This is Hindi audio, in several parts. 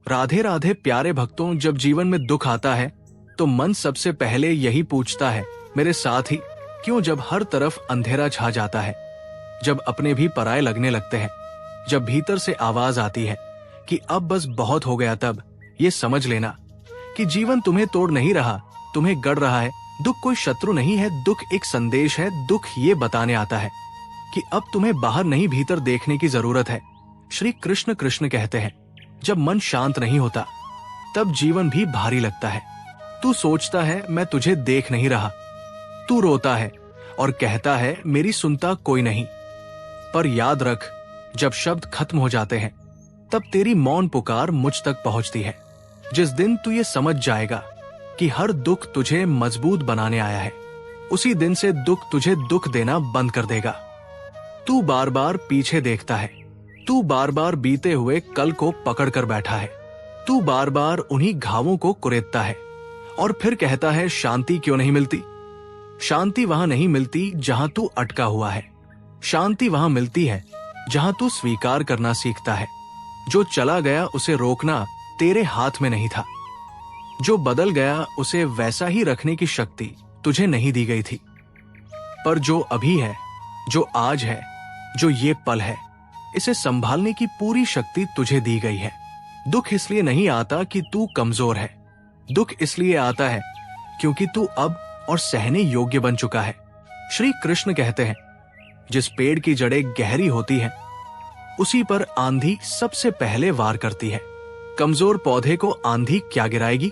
राधे राधे प्यारे भक्तों, जब जीवन में दुख आता है तो मन सबसे पहले यही पूछता है, मेरे साथ ही क्यों? जब हर तरफ अंधेरा छा जाता है, जब अपने भी पराये लगने लगते हैं, जब भीतर से आवाज आती है कि अब बस बहुत हो गया, तब ये समझ लेना कि जीवन तुम्हें तोड़ नहीं रहा, तुम्हें गढ़ रहा है। दुख कोई शत्रु नहीं है, दुख एक संदेश है। दुख ये बताने आता है कि अब तुम्हें बाहर नहीं भीतर देखने की जरूरत है। श्री कृष्ण कृष्ण कहते हैं, जब मन शांत नहीं होता तब जीवन भी भारी लगता है। तू सोचता है मैं तुझे देख नहीं रहा, तू रोता है और कहता है मेरी सुनता कोई नहीं। पर याद रख, जब शब्द खत्म हो जाते हैं तब तेरी मौन पुकार मुझ तक पहुंचती है। जिस दिन तू ये समझ जाएगा कि हर दुख तुझे मजबूत बनाने आया है, उसी दिन से दुख तुझे दुख देना बंद कर देगा। तू बार बार पीछे देखता है, तू बार बार बीते हुए कल को पकड़ कर बैठा है, तू बार बार उन्हीं घावों को कुरेदता है और फिर कहता है शांति क्यों नहीं मिलती। शांति वहां नहीं मिलती जहां तू अटका हुआ है, शांति वहां मिलती है जहां तू स्वीकार करना सीखता है। जो चला गया उसे रोकना तेरे हाथ में नहीं था, जो बदल गया उसे वैसा ही रखने की शक्ति तुझे नहीं दी गई थी। पर जो अभी है, जो आज है, जो ये पल है, इसे संभालने की पूरी शक्ति तुझे दी गई है। दुख इसलिए नहीं आता कि तू कमजोर है, दुख इसलिए आता है क्योंकि तू अब और सहने योग्य बन चुका है। श्री कृष्ण कहते हैं, जिस पेड़ की जड़ें गहरी होती हैं, उसी पर आंधी सबसे पहले वार करती है। कमजोर पौधे को आंधी क्या गिराएगी?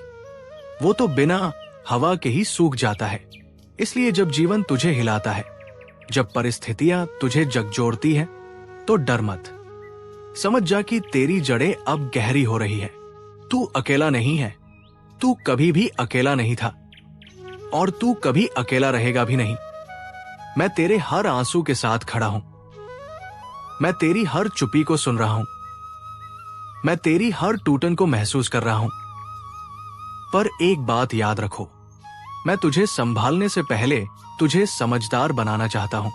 वो तो बिना हवा के ही सूख जाता है। इसलिए जब जीवन तुझे हिलाता है, जब परिस्थितियां तुझे झकझोरती हैं, तो डर मत। समझ जा कि तेरी जड़ें अब गहरी हो रही है। तू अकेला नहीं है, तू कभी भी अकेला नहीं था और तू कभी अकेला रहेगा भी नहीं। मैं तेरे हर आंसू के साथ खड़ा हूं, मैं तेरी हर चुप्पी को सुन रहा हूं, मैं तेरी हर टूटन को महसूस कर रहा हूं। पर एक बात याद रखो, मैं तुझे संभालने से पहले तुझे समझदार बनाना चाहता हूं।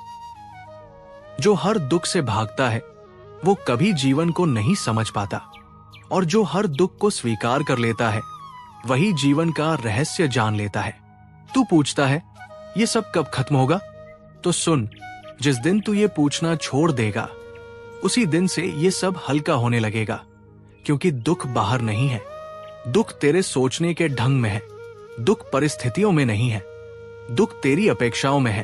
जो हर दुख से भागता है वो कभी जीवन को नहीं समझ पाता, और जो हर दुख को स्वीकार कर लेता है वही जीवन का रहस्य जान लेता है। तू पूछता है ये सब कब खत्म होगा? तो सुन, जिस दिन तू ये पूछना छोड़ देगा उसी दिन से ये सब हल्का होने लगेगा। क्योंकि दुख बाहर नहीं है, दुख तेरे सोचने के ढंग में है, दुख परिस्थितियों में नहीं है, दुख तेरी अपेक्षाओं में है।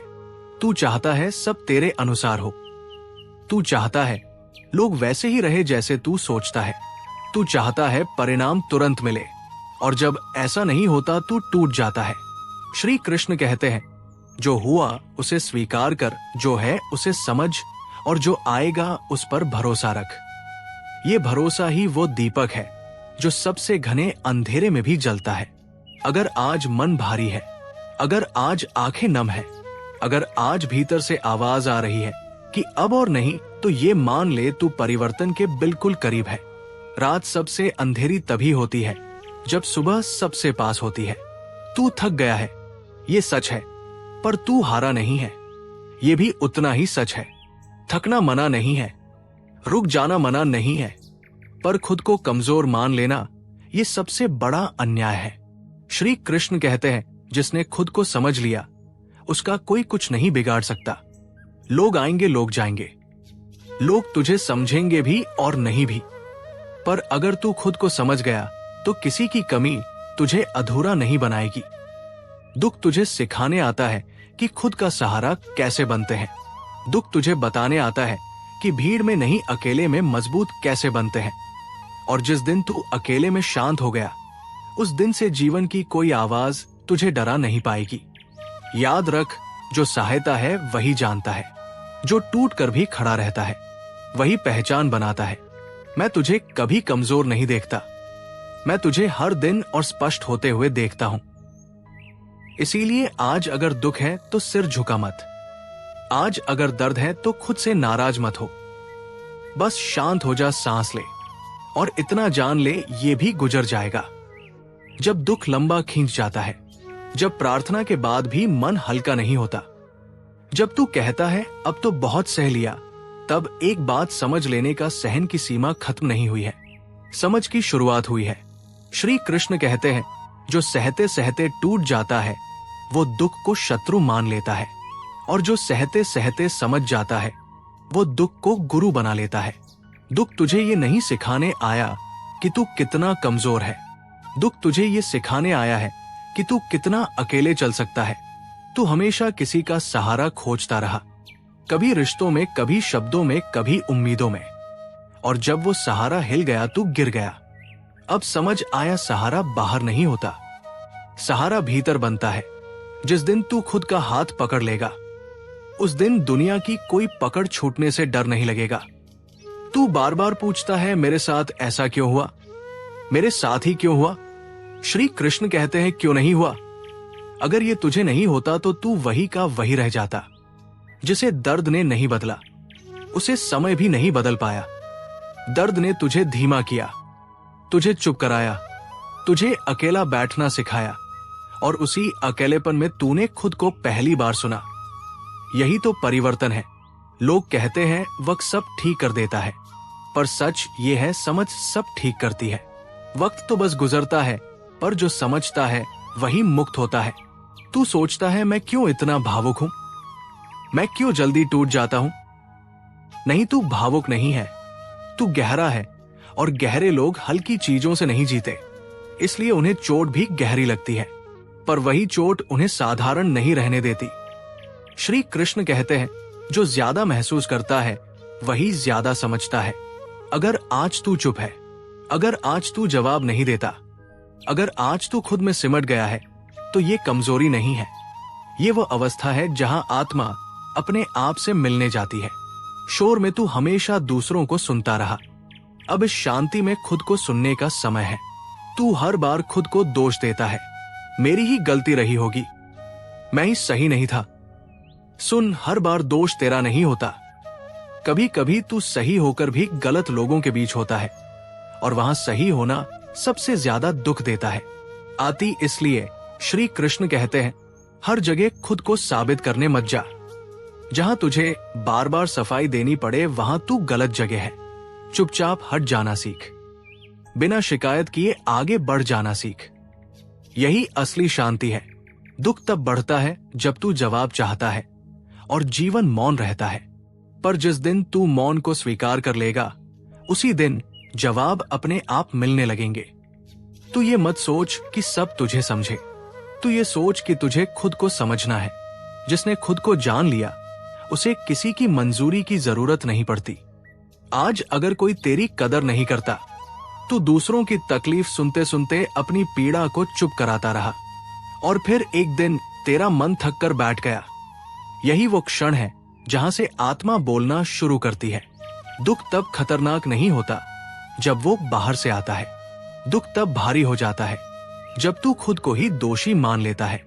तू चाहता है सब तेरे अनुसार हो, तू चाहता है लोग वैसे ही रहे जैसे तू सोचता है, तू चाहता है परिणाम तुरंत मिले, और जब ऐसा नहीं होता तू टूट जाता है। श्री कृष्ण कहते हैं, जो हुआ उसे स्वीकार कर, जो है उसे समझ, और जो आएगा उस पर भरोसा रख। ये भरोसा ही वो दीपक है जो सबसे घने अंधेरे में भी जलता है। अगर आज मन भारी है, अगर आज आंखें नम है, अगर आज भीतर से आवाज आ रही है कि अब और नहीं, तो ये मान ले तू परिवर्तन के बिल्कुल करीब है। रात सबसे अंधेरी तभी होती है जब सुबह सबसे पास होती है। तू थक गया है, ये सच है, पर तू हारा नहीं है, ये भी उतना ही सच है। थकना मना नहीं है, रुक जाना मना नहीं है, पर खुद को कमजोर मान लेना ये सबसे बड़ा अन्याय है। श्री कृष्ण कहते हैं, जिसने खुद को समझ लिया उसका कोई कुछ नहीं बिगाड़ सकता। लोग आएंगे, लोग जाएंगे, लोग तुझे समझेंगे भी और नहीं भी, पर अगर तू खुद को समझ गया तो किसी की कमी तुझे अधूरा नहीं बनाएगी। दुख तुझे सिखाने आता है कि खुद का सहारा कैसे बनते हैं। दुख तुझे बताने आता है कि भीड़ में नहीं, अकेले में मजबूत कैसे बनते हैं। और जिस दिन तू अकेले में शांत हो गया, उस दिन से जीवन की कोई आवाज तुझे डरा नहीं पाएगी। याद रख, जो सहायता है वही जानता है, जो टूट कर भी खड़ा रहता है वही पहचान बनाता है। मैं तुझे कभी कमजोर नहीं देखता, मैं तुझे हर दिन और स्पष्ट होते हुए देखता हूं। इसीलिए आज अगर दुख है तो सिर झुका मत, आज अगर दर्द है तो खुद से नाराज मत हो। बस शांत हो जा, सांस ले, और इतना जान ले ये भी गुजर जाएगा। जब दुख लंबा खींच जाता है, जब प्रार्थना के बाद भी मन हल्का नहीं होता, जब तू कहता है अब तो बहुत सह लिया, तब एक बात समझ लेने का सहन की सीमा खत्म नहीं हुई है। समझ की शुरुआत हुई है। श्री कृष्ण कहते हैं, जो सहते सहते टूट जाता है वो दुख को शत्रु मान लेता है, और जो सहते सहते समझ जाता है वो दुख को गुरु बना लेता है। दुख तुझे ये नहीं सिखाने आया कि तू कितना कमजोर है। दुख तुझे ये सिखाने आया है कि तू कितना अकेले चल सकता है। तू हमेशा किसी का सहारा खोजता रहा, कभी रिश्तों में, कभी शब्दों में, कभी उम्मीदों में, और जब वो सहारा हिल गया तू गिर गया। अब समझ आया, सहारा बाहर नहीं होता, सहारा भीतर बनता है। जिस दिन तू खुद का हाथ पकड़ लेगा उस दिन दुनिया की कोई पकड़ छूटने से डर नहीं लगेगा। तू बार बार पूछता है, मेरे साथ ऐसा क्यों हुआ, मेरे साथ ही क्यों हुआ? श्री कृष्ण कहते हैं, क्यों नहीं हुआ? अगर ये तुझे नहीं होता तो तू वही का वही रह जाता। जिसे दर्द ने नहीं बदला उसे समय भी नहीं बदल पाया। दर्द ने तुझे धीमा किया, तुझे चुप कराया, तुझे अकेला बैठना सिखाया, और उसी अकेलेपन में तूने खुद को पहली बार सुना। यही तो परिवर्तन है। लोग कहते हैं वक्त सब ठीक कर देता है, पर सच ये है, समझ सब ठीक करती है। वक्त तो बस गुजरता है, पर जो समझता है वही मुक्त होता है। तू सोचता है, मैं क्यों इतना भावुक हूं, मैं क्यों जल्दी टूट जाता हूं? नहीं, तू भावुक नहीं है, तू गहरा है, और गहरे लोग हल्की चीजों से नहीं जीते, इसलिए उन्हें चोट भी गहरी लगती है, पर वही चोट उन्हें साधारण नहीं रहने देती। श्री कृष्ण कहते हैं, जो ज्यादा महसूस करता है वही ज्यादा समझता है। अगर आज तू चुप है, अगर आज तू जवाब नहीं देता, अगर आज तू खुद में सिमट गया है, तो ये कमजोरी नहीं है, ये वो अवस्था है जहां आत्मा अपने आप से मिलने जाती है। शोर में तू हमेशा दूसरों को सुनता रहा, अब इस शांति में खुद को सुनने का समय है। तू हर बार खुद को दोष देता है, मेरी ही गलती रही होगी, मैं ही सही नहीं था। सुन, हर बार दोष तेरा नहीं होता। कभी कभी तू सही होकर भी गलत लोगों के बीच होता है, और वहां सही होना सबसे ज्यादा दुख देता है। आती इसलिए श्री कृष्ण कहते हैं, हर जगह खुद को साबित करने मत जा। जहां तुझे बार बार सफाई देनी पड़े वहां तू गलत जगह है। चुपचाप हट जाना सीख, बिना शिकायत किए आगे बढ़ जाना सीख। यही असली शांति है। दुख तब बढ़ता है जब तू जवाब चाहता है और जीवन मौन रहता है, पर जिस दिन तू मौन को स्वीकार कर लेगा उसी दिन जवाब अपने आप मिलने लगेंगे। तू ये मत सोच कि सब तुझे समझे, तू ये सोच कि तुझे खुद को समझना है। जिसने खुद को जान लिया उसे किसी की मंजूरी की जरूरत नहीं पड़ती। आज अगर कोई तेरी कदर नहीं करता, तू दूसरों की तकलीफ सुनते सुनते अपनी पीड़ा को चुप कराता रहा, और फिर एक दिन तेरा मन थक कर बैठ गया। यही वो क्षण है जहां से आत्मा बोलना शुरू करती है। दुख तब खतरनाक नहीं होता जब वो बाहर से आता है, दुख तब भारी हो जाता है जब तू खुद को ही दोषी मान लेता है।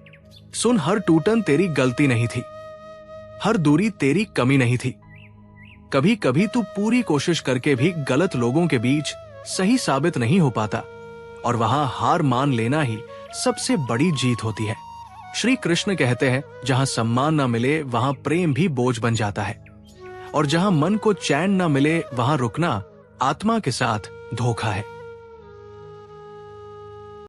सुन, हर टूटन तेरी गलती नहीं थी, हर दूरी तेरी कमी नहीं थी। कभी कभी तू पूरी कोशिश करके भी गलत लोगों के बीच सही साबित नहीं हो पाता, और वहां हार मान लेना ही सबसे बड़ी जीत होती है। श्री कृष्ण कहते हैं, जहां सम्मान न मिले वहां प्रेम भी बोझ बन जाता है, और जहां मन को चैन न मिले वहां रुकना आत्मा के साथ धोखा है।